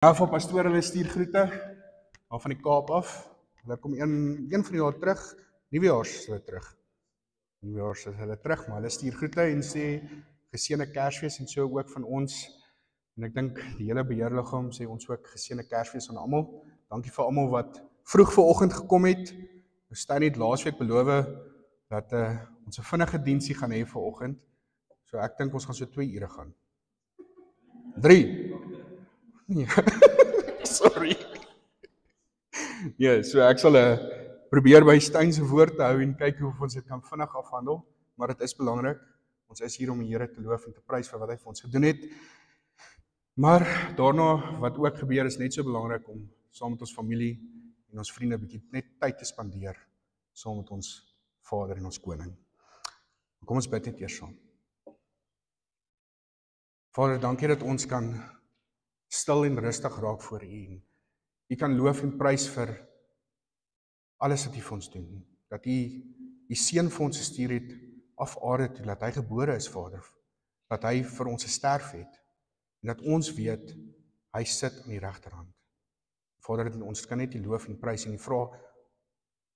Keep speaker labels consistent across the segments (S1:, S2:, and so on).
S1: Ja, van pastoor hulle stuur groete daar van die Kaap af. Hulle kom een van die jaar terug, nuwejaars is hulle terug. Nuwejaars is hulle terug, maar hulle stuur groete en sê geseënde Kersfees en so ook van ons. En ek dink die hele beheerliggaam sê ons ook geseënde Kersfees aan almal. Dankie vir almal wat vroeg vanoggend gekom het. Ons het net laasweek beloof dat ons 'n vinnige diensie gaan hê vanoggend. So ek dink ons gaan so 2 ure gaan. 3. Nee. Sorry. Ja, so ek sal probeer by Steyn se woord te hou en kyk hoe ons dit kan vinnig afhandel, maar dit is belangrik. Ons is hier om die Here te loof en te prys vir wat hy vir ons gedoen het. Maar daarna wat ook gebeur is net so belangrik om saam met ons familie en ons vriende 'n bietjie net tyd te spandeer saam met ons Vader en ons Koning. Kom ons bid net eers saam. Vader, dankie dat ons kan stil en rustig raak voor U en U kan loof en prys vir alles wat U vir ons doen. Dat U seun vir ons gestuur het af aarde toe, dat hy gebore is, Vader. Dat hy vir ons gesterf het en dat ons weet hy sit aan die regterhand. Vader, ons kan net U loof en prys en U vra,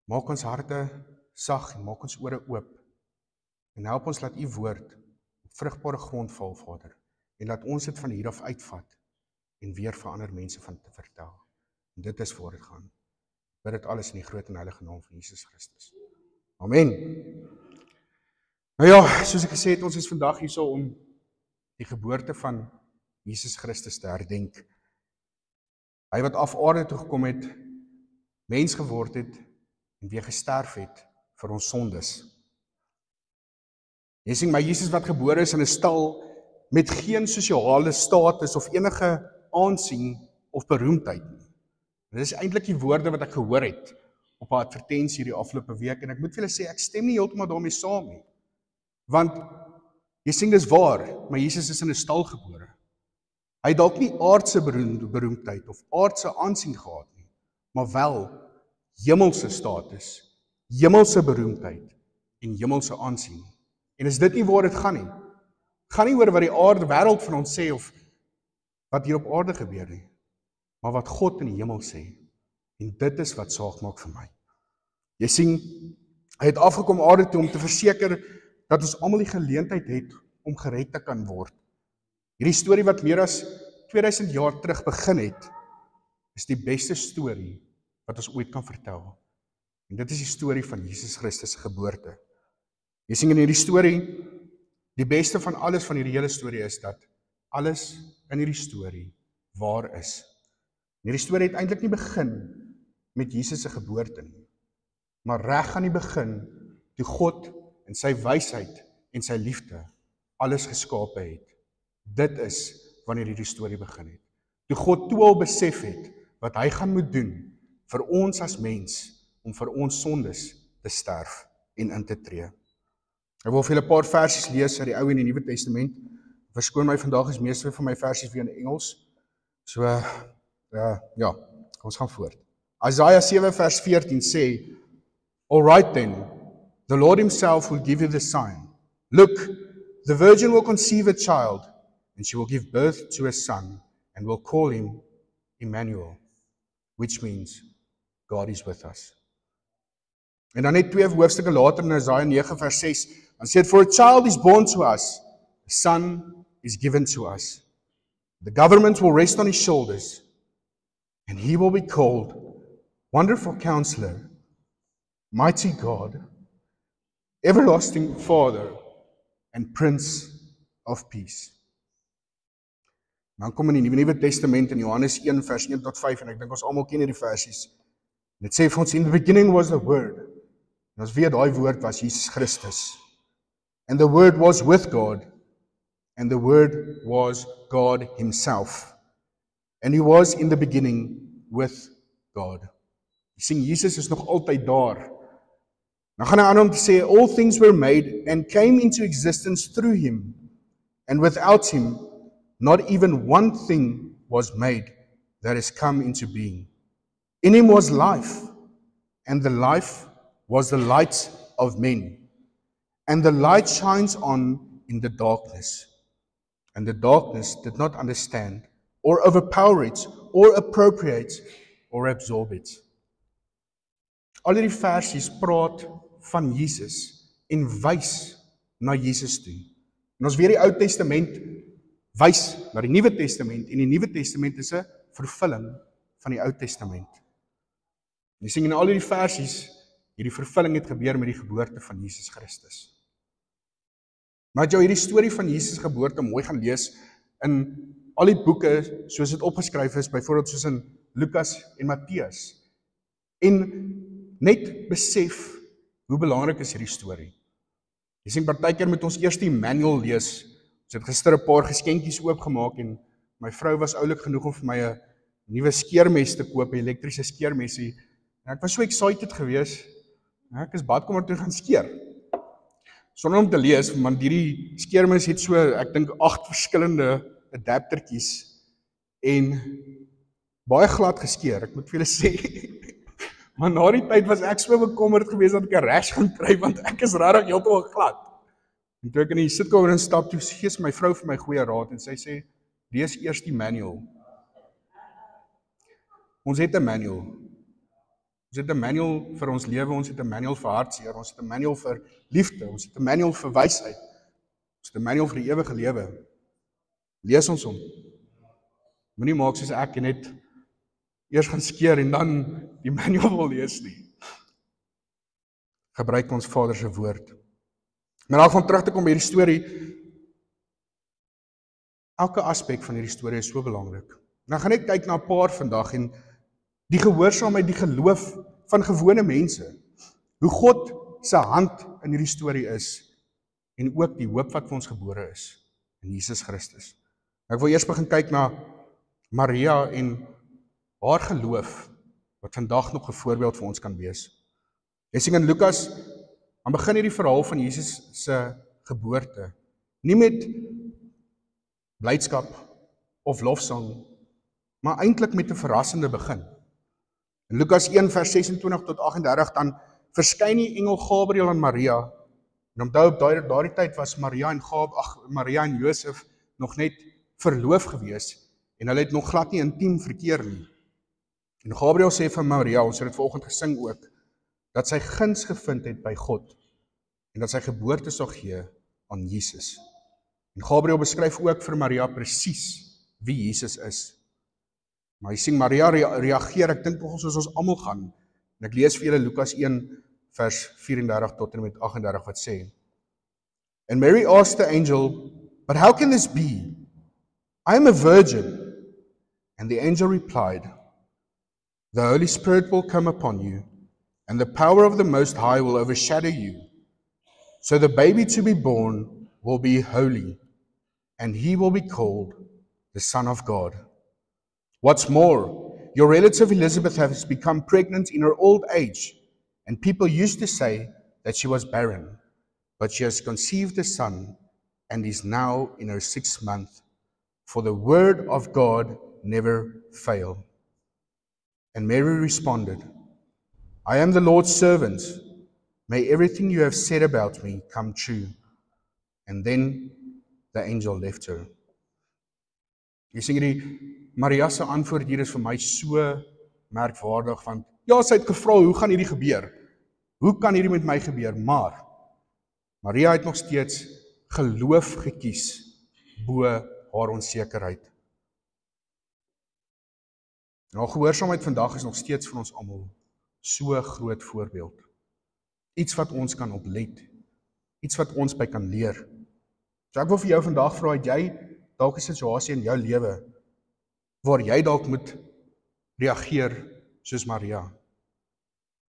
S1: maak ons harte sag en maak ons ore oop en help ons laat U woord op vrugbare grond val, Vader, en laat ons dit van hier af uitvat en weer vir ander mense van te vertel. En dit is waar dit gaan. Bid dit alles in die groot en heilige naam van Jesus Christus. Amen. Nou ja, soos ek gesê het, ons is vandag hier so om die geboorte van Jesus Christus te herdenk. Hy wat af aarde toe gekom het, mens geword het en weer gesterf het vir ons sondes. Jy sien, maar Jesus wat gebore is in 'n stal met geen sosiale status of enige aansien of beroemdheid nie. Dit is eintlik die woorde wat ek gehoor het op 'n advertensie hierdie afgelope week en ek moet vir julle sê, ek stem nie heeltemal daarmee saam nie. Want jy sien dis waar, maar Jesus is in 'n stal gebore. Hy het dalk nie aardse beroemdheid of aardse aansien gehad nie, maar wel hemelse status, hemelse beroemdheid en hemelse aansien. En is dit nie waar dit gaan nie? Het gaan nie oor wat die wêreld van ons sê of wat hier op aarde gebeur nie, maar wat God in die hemel sê. En dit is wat saak maak vir my. Jy sien, hy het afgekom aarde toe om te verseker dat ons almal die geleentheid het om gered te kan word. Hierdie storie wat meer as 2000 jaar terug begin het, is die beste storie wat ons ooit kan vertel. En dit is die storie van Jesus Christus se geboorte. Jy sien in hierdie storie, die beste van alles van hierdie hele storie is dat alles in hierdie storie waar is. En hierdie storie het eintlik nie begin met Jesus se geboorte nie, maar reg aan die begin toe God in sy wysheid en sy liefde alles geskape het. Dit is wanneer hierdie storie begin het. Toe God toe al besef het wat hy gaan moet doen vir ons as mens om vir ons sondes te sterf en in te tree. Ek wil vir julle 'n paar versies lees uit die Ou en die Nuwe Testament. Verskoon my, vandag is meeste van my versies weer in Engels. So, ja, ons gaan voort. Isaiah 7 vers 14 sê, "All right then, the Lord himself will give you the sign. Look, the virgin will conceive a child, and she will give birth to a son, and will call him Emmanuel," which means God is with us. En dan net 2 hoofstukke later in Isaiah 9 vers 6, dan sê dit, "For a child is born to us, a son is given to us. The government will rest on his shoulders, and he will be called Wonderful Counselor, Mighty God, Everlasting Father, and Prince of Peace." Dan kom in die Nuwe Testament in Johannes 1 vers 1 tot 5 en ek dink ons almal ken hierdie versies. Dit sê vir ons, "In the beginning was the Word." En ons weet daai woord was Jesus Christus. "And the Word was with God, and the Word was God himself. And he was in the beginning with God." Jy sien, Jesus is nog altyd daar. Dan gaan hy aan om te sê, "All things were made and came into existence through him, and without him, not even one thing was made that has come into being. In him was life, and the life was the light of men. And the light shines on in the darkness. And the darkness did not understand or overpower it or appropriate or absorb it. Al hierdie versies praat van Jesus en wys na Jesus toe. En ons weer die Ou Testament wys na die Nuwe Testament en die Nuwe Testament is 'n vervulling van die Ou Testament. Jy sien in al hierdie versies, hierdie vervulling het gebeur met die geboorte van Jesus Christus. Maar as jy hierdie storie van Jesus geboorte mooi gaan lees in al die boeke soos dit opgeskryf is, byvoorbeeld soos in Lukas en Matteus, en net besef hoe belangrik is hierdie storie. Jy sien partykeer moet ons eers die manual lees. Ons het gister 'n paar geskenkies oopgemaak en my vrou was oulik genoeg om vir my 'n nuwe skeermes te koop, 'n elektriese skeermesie. En ek was so excited geweest. Ek is badkamer toe gaan skeer. Sonder om te lees, want hierdie skeermes het so, ek dink 8 verskillende adaptertjies en baie glad geskeer, ek moet vir julle sê. Maar na die tyd was ek so bekommerd geweest dat ek 'n rash gaan kry, want ek is regtig heeltemal glad. En toe ek in die sitkamer instap, toe gee my vrou vir my goeie raad en sy sê, lees eers die manual. Ons het 'n manual. Ons het 'n manual vir ons lewe, ons het 'n manual vir hartseer, ons het 'n manual vir liefde, ons het 'n manual vir wysheid, ons het 'n manual vir die ewige lewe. Lees ons hom. Moenie maak soos ek en net eers gaan skeer en dan die manual wil lees nie. Gebruik ons Vader se woord. Maar dan om terug te kom by hierdie storie, elke aspek van hierdie storie is so belangrik. Dan gaan net kyk na 'n paar vandag en die gehoorsaamheid, die geloof van gewone mense. Hoe God se hand in hierdie storie is en ook die hoop wat vir ons gebore is in Jesus Christus. Ek wil eers begin kyk na Maria en haar geloof wat vandag nog 'n voorbeeld vir ons kan wees. Jy sien in Lukas, dan begin hierdie verhaal van Jesus se geboorte nie met blydskap of lofsang, maar eintlik met 'n verrassende begin. In Lukas 1 vers 26 tot 38 dan verskyn die engel Gabriël aan Maria. En onthou op daardie tyd was Maria en Josef nog net verloof gewees en hulle het nog glad nie intiem verkeer nie. En Gabriël sê vir Maria, ons het dit vanoggend gesing ook, dat sy guns gevind het by God en dat sy geboorte sal gee aan Jesus. En Gabriël beskryf ook vir Maria presies wie Jesus is. Maar jy sien Maria reageer, ek dink nogal soos ons almal gaan. En ek lees vir julle Lukas 1 vers 34 tot en met 38 wat sê: And Mary asked the angel, But how can this be? I am a virgin. And the angel replied, The Holy Spirit will come upon you, and the power of the Most High will overshadow you. So the baby to be born will be holy, and he will be called the Son of God. What's more, your relative Elizabeth has become pregnant in her old age, and people used to say that she was barren, but she has conceived a son and is now in her 6th month, for the word of God never failed. And Mary responded, I am the Lord's servant. May everything you have said about me come true. And then the angel left her. Jy sien hierdie Maria se antwoord hier is vir my so merkwaardig, want ja, sy het gevra, hoe gaan hierdie gebeur? Hoe kan hierdie met my gebeur? Maar Maria het nog steeds geloof gekies bo haar onsekerheid. En haar gehoorsaamheid vandag is nog steeds vir ons almal so groot voorbeeld. Iets wat ons kan oplet, iets wat ons by kan leer. So ek wil vir jou vandag vra, het jy dalk 'n situasie in jou lewe waar jy dalk moet reageer soos Maria?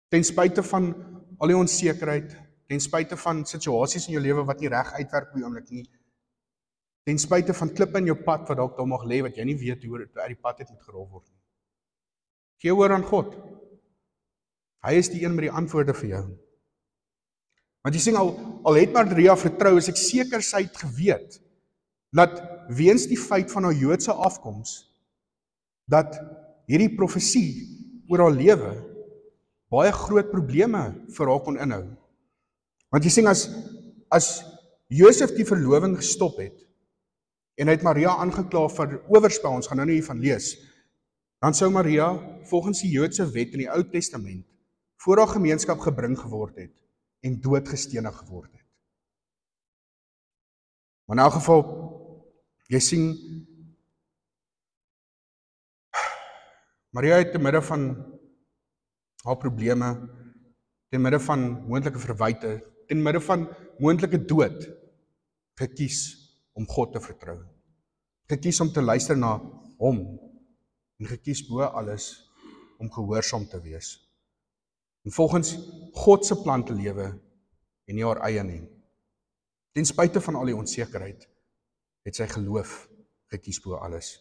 S1: Ten spyte van al die onsekerheid, ten spyte van situasies in jou lewe wat nie reg uitwerk op die oomblik nie, ten spyte van klippe in jou pad wat dalk daar mag lê wat jy nie weet hoe uit die pad het moet gerol word nie. Gee oor aan God. Hy is die een met die antwoorde vir jou. Want jy sien al het Maria vertrou, is ek seker sy het geweet dat weens die feit van haar Joodse afkoms dat hierdie profesie oor haar lewe baie groot probleme vir haar kon inhou. Want jy sien as Josef die verloving gestop het en hy het Maria aangekla vir oorspel, ons gaan nou nie hiervan lees, dan sou Maria volgens die Joodse wet in die Ou Testament voor haar gemeenskap gebring geword het en doodgestenig geword het. Maar in elk geval, jy sien, Maria het te midde van haar probleme, te midde van moontlike verwyte, te midde van moontlike dood, gekies om God te vertrou. Gekies om te luister na hom en gekies bo alles om gehoorsaam te wees. En volgens God se plan te lewe en nie haar eie nie. Ten spyte van al die onsekerheid het sy geloof gekies bo alles.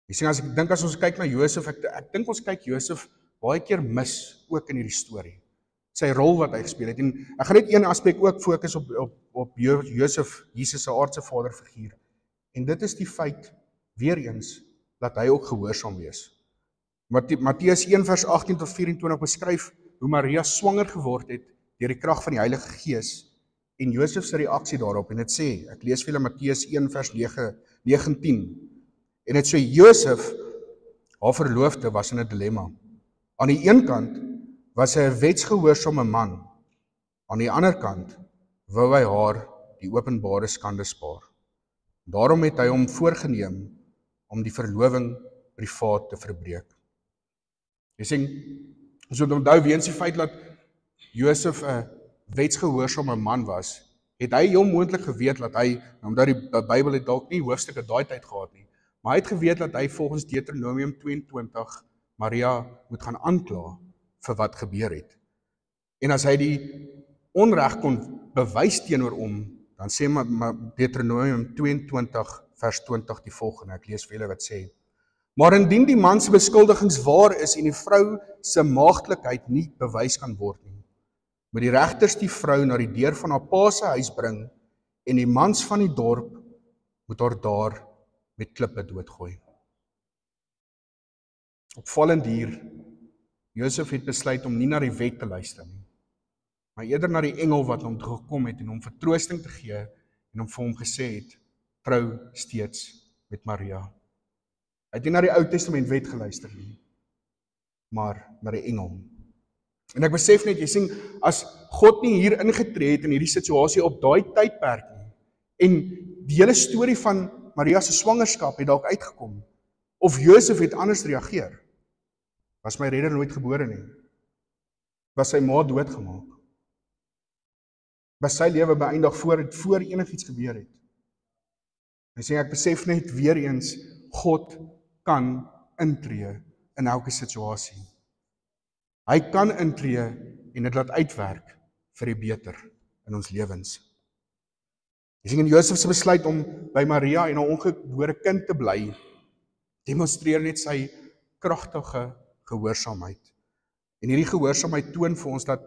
S1: Jy sien, as ons kyk na Josef, ek dink ons kyk Josef baie keer mis ook in hierdie storie. Sy rol wat hy gespeel het. En ek gaan net een aspek ook fokus op Josef, Jesus se aardse vaderfiguur. En dit is die feit, weer eens, dat hy ook gehoorsaam wees. Matteus 1 vers 18 tot 24 beskryf hoe Maria swanger geword het deur die krag van die Heilige Gees en Josef se reaksie daarop. En dit sê, ek lees vir julle Matteus 1 vers 19. En dit sê Josef, haar verloofde, was in 'n dilemma. Aan die een kant was hy 'n wetsgehoorsame man. Aan die ander kant wou hy haar die openbare skande spaar. Daarom het hy hom voorgenem om die verloving privaat te verbreek. Jy sien, ons moet onthou weens die feit dat Josef 'n wetsgehoorsame man was, het hy heel moontlik geweet dat hy, omdat die Bybel het dalk nie hoofstukke daai tyd gehad nie, maar hy het geweet dat hy volgens Deuteronomium 22 Maria moet gaan aankla vir wat gebeur het. En as hy die onreg kon bewys teenoor hom, dan sê Deuteronomium 22 vers 20 die volgende, ek lees vir julle wat sê: Maar indien die man se beskuldigings waar is en die vrou se maagdelikheid nie bewys kan word nie, moet die regters die vrou na die deur van haar pa se huis bring en die mans van die dorp moet haar daar met klippe doodgooi. Opvallend hier, Josef het besluit om nie na die wet te luister nie, maar eerder na die engel wat hom toe gekom het en hom vertroosting te gee en hom vir hom gesê het, trou steeds met Maria. Hy het nie na die Ou Testament wet geluister nie, maar na die engel. En ek besef net, jy sien, as God nie hier ingetree het in hierdie situasie op daai tydperk nie, en die hele storie van Maria se swangerskap het dalk uitgekom, of Josef het anders reageer, was my redder nooit gebore nie, was sy ma doodgemaak, was sy lewe beëindig voor enigiets gebeur het. En sê ek besef net weer eens, God kan intree in elke situasie. Hy kan intree en dit laat uitwerk vir die beter in ons lewens. Jy sien, in Josef se besluit om by Maria en haar ongebore kind te bly, demonstreer net sy kragtige gehoorsaamheid. En hierdie gehoorsaamheid toon vir ons dat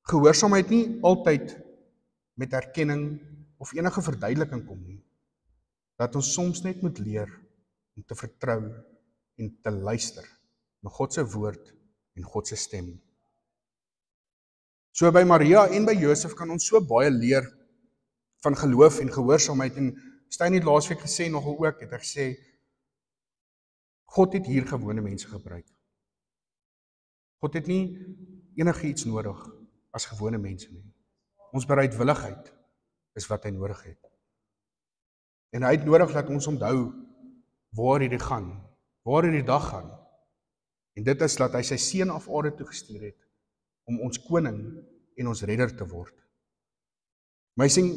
S1: gehoorsaamheid nie altyd met erkenning of enige verduideliking kom nie. Dat ons soms net moet leer om te vertrou en te luister na God se woord en God se stem. So by Maria en by Josef kan ons so baie leer van geloof en gehoorsaamheid. En Stein het laasweek gesê nogal ook, het hy gesê, God het hier gewone mense gebruik. God het nie enige iets nodig as gewone mense nie. Ons bereidwilligheid is wat hy nodig het. En hy het nodig dat ons onthou waar hierdie gaan, waar hierdie dag gaan. En dit is dat hy sy seun af aarde toegestuur het om ons koning en ons redder te word. Maar jy sien,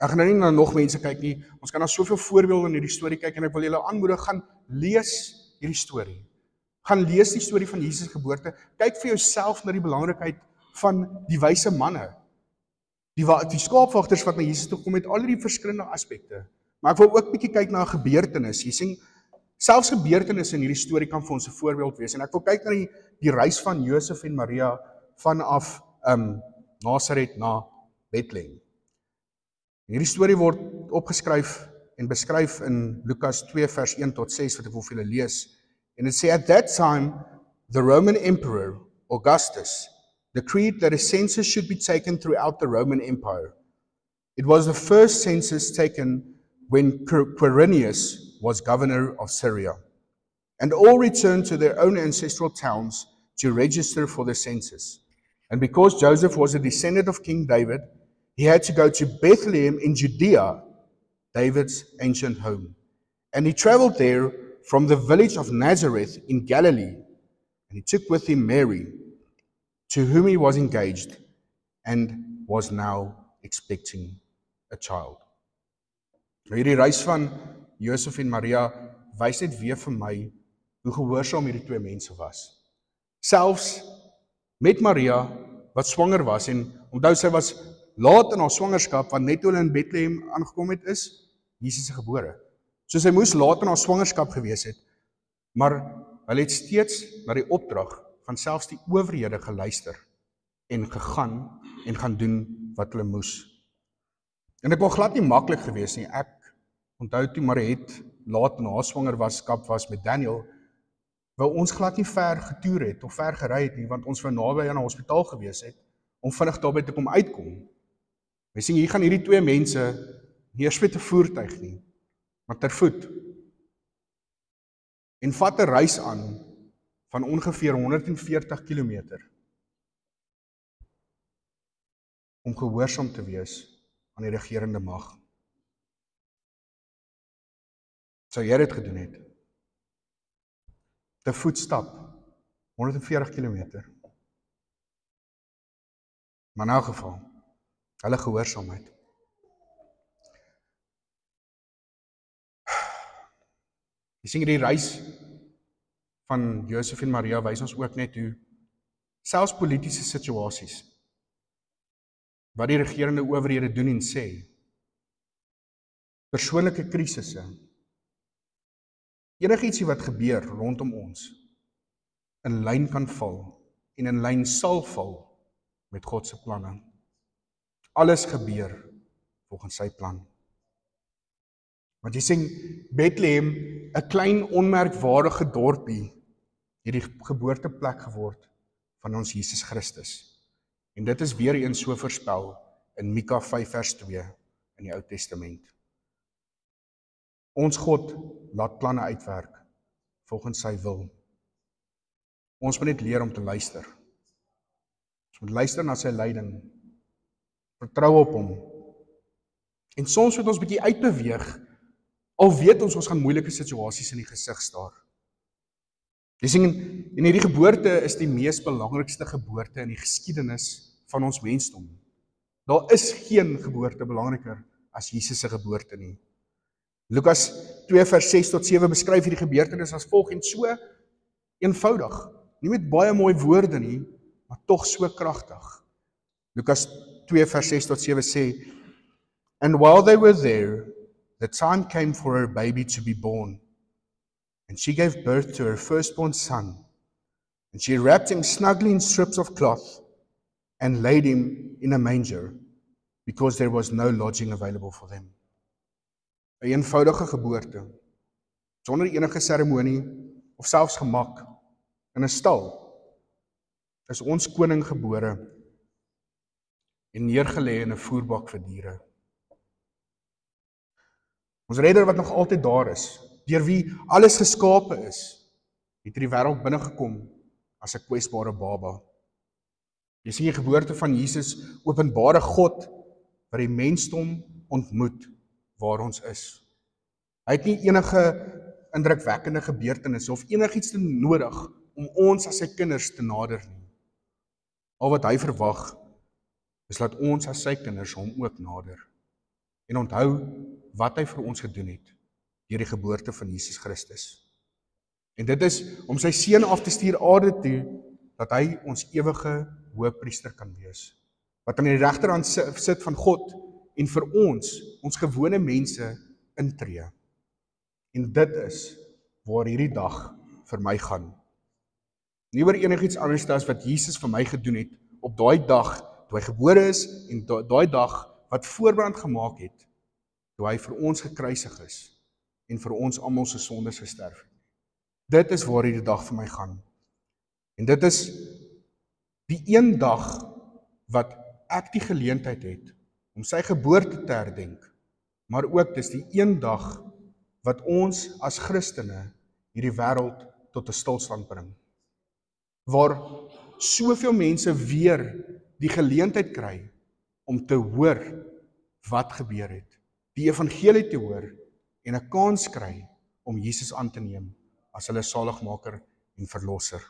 S1: ek gaan nou nie na nog mense kyk nie, ons kan na soveel voorbeelde in hierdie storie kyk en ek wil julle aanmoedig, gaan lees hierdie storie. Gaan lees die storie van Jesus geboorte, kyk vir jouself na die belangrikheid van die wyse manne, die skaapwagters wat na Jesus toe kom met al die verskillende aspekte. Maar ek wil ook bietjie kyk na 'n gebeurtenis. Jy sien, selfs gebeurtenisse in hierdie storie kan vir ons 'n voorbeeld wees. En ek wil kyk na die reis van Josef en Maria vanaf Nasaret na Bethlehem. En hierdie storie word opgeskryf en beskryf in Lukas 2 vers 1 tot 6 wat ek wil vir julle lees. En dit sê, at that time, the Roman Emperor, Augustus, decreed that a census should be taken throughout the Roman Empire. It was the first census taken when Quirinius was governor of Syria. And all returned to their own ancestral towns to register for the census. And because Joseph was a descendant of King David, he had to go to Bethlehem in Judea, David's ancient home. And he traveled there from the village of Nazareth in Galilee. And he took with him Mary, to whom he was engaged, and was now expecting a child. Hierdie reis van Josef en Maria wys net weer vir my hoe gehoorsaam hierdie twee mense was. Selfs met Maria wat swanger was, en onthou sy was laat in haar swangerskap, want net toe hulle in Bethlehem aangekom het is Jesus gebore. So sy moes laat in haar swangerskap gewees het, maar hulle het steeds na die opdrag van selfs die owerhede geluister en gegaan en gaan doen wat hulle moes. En dit kon glad nie maklik gewees nie. Ek onthou toe Mariet laat na haar swangerskap was met Daniel, wou ons glad nie ver getoer het of ver gery het nie, want ons wou naby aan 'n hospitaal gewees het om vinnig daarby te kom uitkom. Jy sien, hier gaan hierdie twee mense nie eers met 'n voertuig nie, maar ter voet. En vat 'n reis aan van ongeveer 140 kilometer om gehoorsaam te wees aan die regerende mag. Sou jy dit gedoen het? Te voet stap, 140 kilometer. Maar in elk geval, hulle gehoorsaamheid. Jy sien, die reis van Josef en Maria wys ons ook net hoe selfs politiese situasies wat die regerende owerhede doen en sê, persoonlike krisisse, enigietsie wat gebeur rondom ons, in lyn kan val en in lyn sal val met God se planne. Alles gebeur volgens sy plan. Want jy sien, Bethlehem, 'n klein onmerkwaardige dorpie, het die geboorteplek geword van ons Jesus Christus. En dit is weer eens so voorspel in Mika 5 vers 2 in die Ou Testament. Ons God laat planne uitwerk volgens sy wil. Ons moet net leer om te luister. Ons moet luister na sy leiding, vertrou op hom. En soms moet ons bietjie uitbeweeg, al weet ons gaan moeilike situasies in die gesig staar. Jy sien, en hierdie geboorte is die mees belangrikste geboorte in die geskiedenis van ons mensdom. Daar is geen geboorte belangriker as Jesus se geboorte nie. Lukas 2 vers 6 tot 7 beskryf hierdie gebeurtenis as volg, en so eenvoudig, nie met baie mooi woorde nie, maar tog so kragtig. Lukas 2 vers 6 tot 7 sê, "And while they were there, the time came for her baby to be born. And she gave birth to her firstborn son. And she wrapped him snugly in strips of cloth and laid him in a manger, because there was no lodging available for them." 'n eenvoudige geboorte, sonder enige seremonie of selfs gemak, in 'n stal, is ons koning gebore en neergelê in 'n voerbak vir diere. Ons redder wat nog altyd daar is, deur wie alles geskape is, het in die wêreld binnegekom as 'n kwesbare baba. Jy sien, die geboorte van Jesus openbare God wat die mensdom ontmoet waar ons is. Hy het nie enige indrukwekkende gebeurtenisse of enigiets te nodig om ons as sy kinders te nader nie. Al wat hy verwag is dat ons as sy kinders hom ook nader. En onthou wat hy vir ons gedoen het deur die geboorte van Jesus Christus. En dit is om sy seun af te stuur aarde toe, dat hy ons ewige hoëpriester kan wees, wat aan die regterhand sit van God en vir ons gewone mense intree. En dit is waar hierdie dag vir my gaan. Nie oor enigiets anders as wat Jesus vir my gedoen het op daai dag toe hy gebore is en daai dag wat voorbrand gemaak het toe hy vir ons gekruisig is en vir ons almal se sondes gesterf het. Dit is waar hierdie dag vir my gaan. En dit is die een dag wat ek die geleentheid het om sy geboorte te herdenk, maar ook dis die een dag wat ons as Christene hierdie wêreld tot 'n stilstand bring. Waar soveel mense weer die geleentheid kry om te hoor wat gebeur het, die evangelie te hoor en 'n kans kry om Jesus aan te neem as hulle saligmaker en verlosser.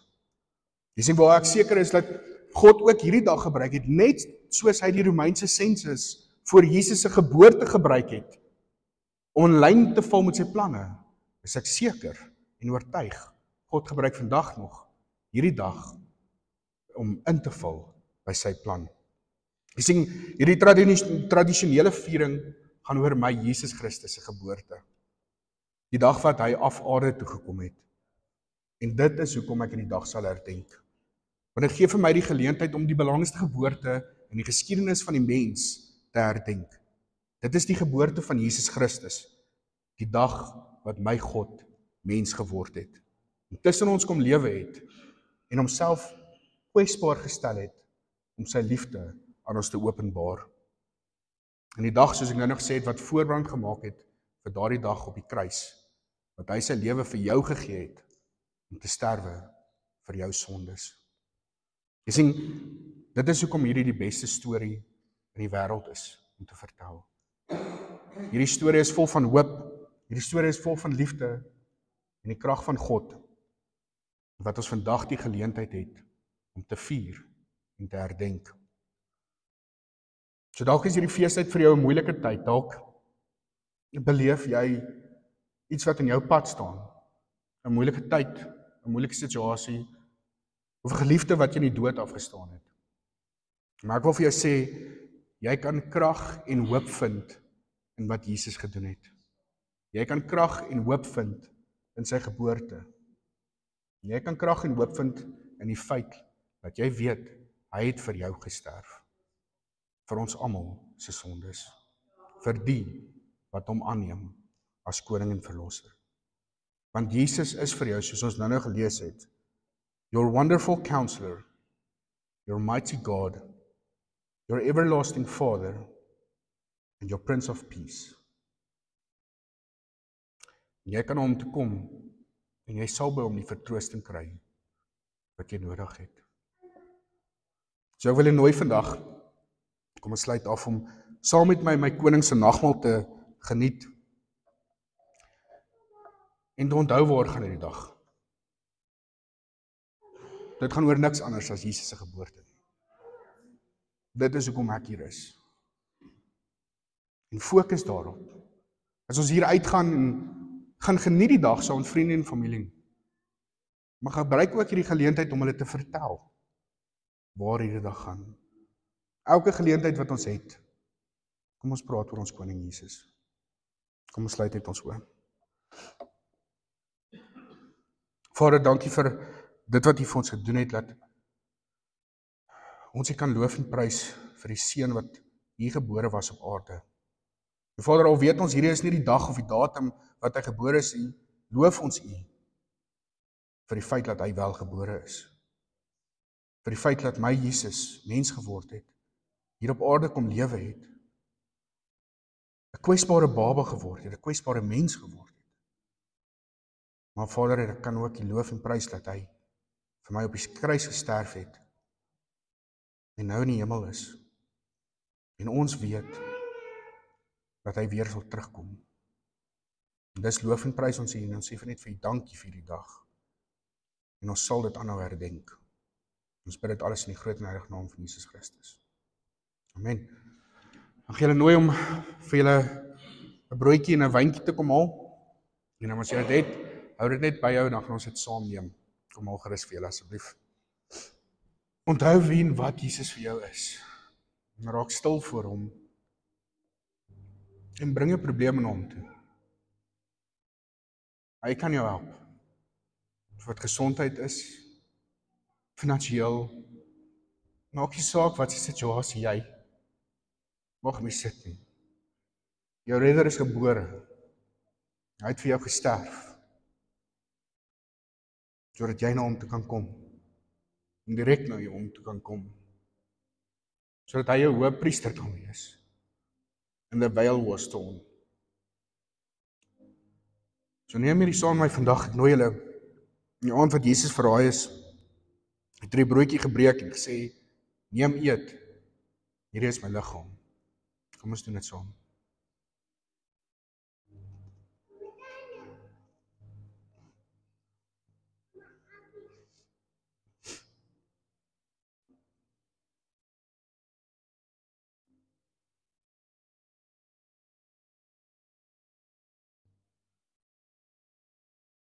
S1: Jy sien waar ek seker is dat God ook hierdie dag gebruik het, net soos hy die Romeinse sensus voor Jesus se geboorte gebruik het, om in lyn te val met sy planne, is ek seker en oortuig, God gebruik vandag nog hierdie dag om in te val by sy plan. Jy sien, hierdie tradisionele viering gaan oor my Jesus Christus se geboorte. Die dag wat hy af aarde toe gekom het. En dit is hoekom ek in die dag sal herdenk. Want dit gee vir my die geleentheid om die belangrikste geboorte in die geskiedenis van die mens te herdenk. Dit is die geboorte van Jesus Christus, die dag wat my God mens geword het, en tussen ons kom lewe het, en homself kwesbaar gestel het, om sy liefde aan ons te openbaar. En die dag, soos ek nou nog gesê het, wat voorbrand gemaak het, vir daardie dag op die kruis, wat hy sy lewe vir jou gegee het, om te sterwe vir jou sondes. Jy sien, dit is hoekom hierdie die beste storie in die wêreld is, om te vertel. Hierdie storie is vol van hoop, hierdie storie is vol van liefde, en die krag van God, wat ons vandag die geleentheid het, om te vier en te herdenk. So dalk is hierdie feestyd vir jou 'n moeilike tyd, dalk beleef jy iets wat in jou pad staan, 'n moeilike tyd, 'n moeilike situasie, of 'n geliefde wat jy in die dood afgestaan het. Maar ek wil vir jou sê, jy kan krag en hoop vind in wat Jesus gedoen het. Jy kan krag en hoop vind in sy geboorte. Jy kan krag en hoop vind in die feit dat jy weet, hy het vir jou gesterf. Vir ons almal se sondes. Vir die wat hom aanneem as koning en verlosser. Want Jesus is vir jou, soos ons nou gelees het, your wonderful counselor, your mighty God, your everlasting Father, and your Prince of Peace. En jy kan na hom toe kom, en jy sal by hom die vertroosting kry, wat jy nodig het. So ek wil jy nooi vandag, kom ons sluit af om saam met my koning se nagmaal te geniet, en te onthou waar gaan hierdie dag. Dit gaan oor niks anders as Jesus se geboorte. Dit is hoekom ek hier is. En fokus daarop. As ons hier uitgaan en gaan geniet die dag saam met vriende en familie, maar gebruik ook hierdie geleentheid om hulle te vertel waar hierdie dag gaan. Elke geleentheid wat ons het, kom ons praat oor ons koning Jesus. Kom ons sluit net ons oë. Vader, dankie vir dit wat U vir ons gedoen het, dat ons U kan loof en prys vir die seun wat hier gebore was op aarde. En Vader, al weet ons, hierdie is nie die dag of die datum wat hy gebore is, loof ons U vir die feit dat hy wel gebore is. Vir die feit dat my Jesus mens geword het, hier op aarde kom lewe het, 'n kwesbare baba geword het, 'n kwesbare mens geword het. Maar Vader, ek kan ook U loof en prys dat hy vir my op die kruis gesterf het, en nou in die hemel is, en ons weet, dat hy weer sal terugkom. En dis loof en prys ons U, en ons sê net vir U dankie vir die dag, en ons sal dit aanhou herdenk. Ons bid dit alles in die groot en heilige naam van Jesus Christus. Amen. Dan gaan julle nooi om vir julle 'n broodjie en 'n wyntjie te kom haal, en dan as jy dit het, hou dit net by jou, en dan gaan ons dit saam neem. Kom haal gerus vir julle asseblief. Onthou wie en wat Jesus vir jou is, en raak stil voor hom, en bring jou probleme na hom toe. Hy kan jou help, of wat gesondheid is, finansiëel, maak nie saak wat se situasie jy mag mee sit nie. Jou redder is gebore, hy het vir jou gesterf, sodat jy na hom toe kan kom, en direk na hom toe kan kom, sodat hy jou hoëpriester kan wees, en the veil was torn. So neem hierdie saam met my vandag, ek nooi julle Die aand wat Jesus verraai is, het hy die broodjie gebreek en gesê, neem eet, hierdie is my liggaam. Kom ons doen dit saam.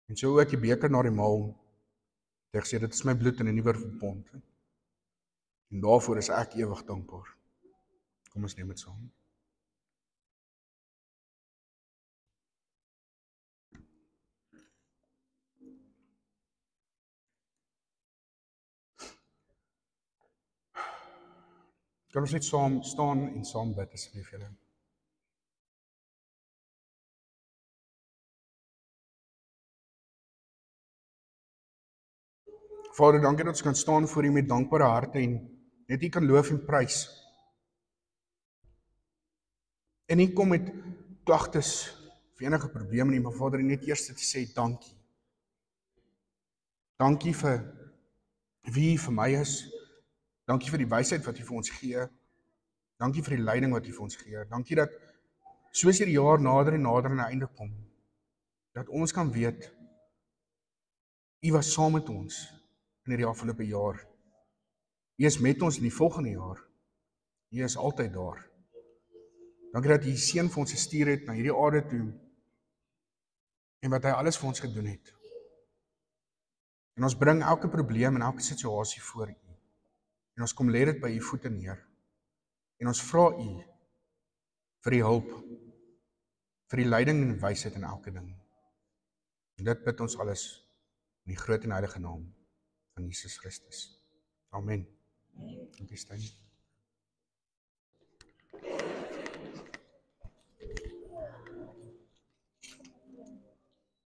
S1: En so ook die beker na die maal, het hy gesê, dit is my bloed in 'n nuwe verbond. En daarvoor is ek ewig dankbaar. Kom ons neem dit saam. Kan ons net saam staan en saam bid asseblief julle. Vader, dankie dat ons kan staan voor U met dankbare harte en net U kan loof en prys. En nie kom met klagtes of enige probleme nie, maar Vader, net eers te sê dankie. Dankie vir wie U vir my is. Dankie vir die wysheid wat U vir ons gee. Dankie vir die leiding wat U vir ons gee. Dankie dat soos hierdie jaar nader en nader aan 'n einde kom, dat ons kan weet U was saam met ons in hierdie afgelope jaar. U is met ons in die volgende jaar. U is altyd daar. Dankie dat U Seun vir ons gestuur het na hierdie aarde toe en wat hy alles vir ons gedoen het. En ons bring elke probleem en elke situasie voor U. En ons kom lê dit by U voete neer. En ons vra U vir die hulp, vir die leiding en wysheid in elke ding. En dit bid ons alles in die groot en heilige naam van Jesus Christus. Amen. Dankie Stein.